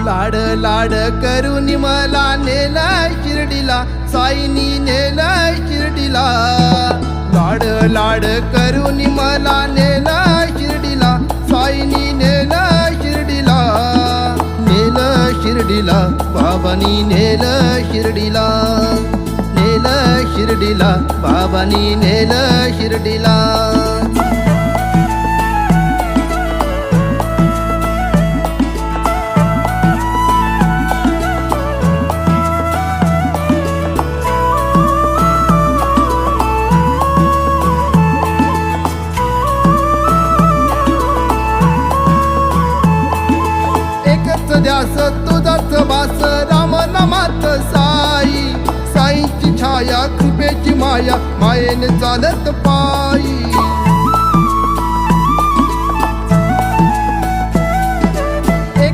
लाड लाड करून मला नेलाय शिर्डीला, साईनी नेलाय शिर्डीला. लाड लाड करून मला नेलाय शिर्डीला, साईनी नेलाय शिर्डीला. नेलं शिर्डीला बाबांनी, नेलं शिर्डीला, नेलं शिर्डीला बाबांनी, नेलं शिर्डीला. ध्यास तुझाच वास राम नामात साई. साईची छाया कृपेची माया, मायेने चालत पायी.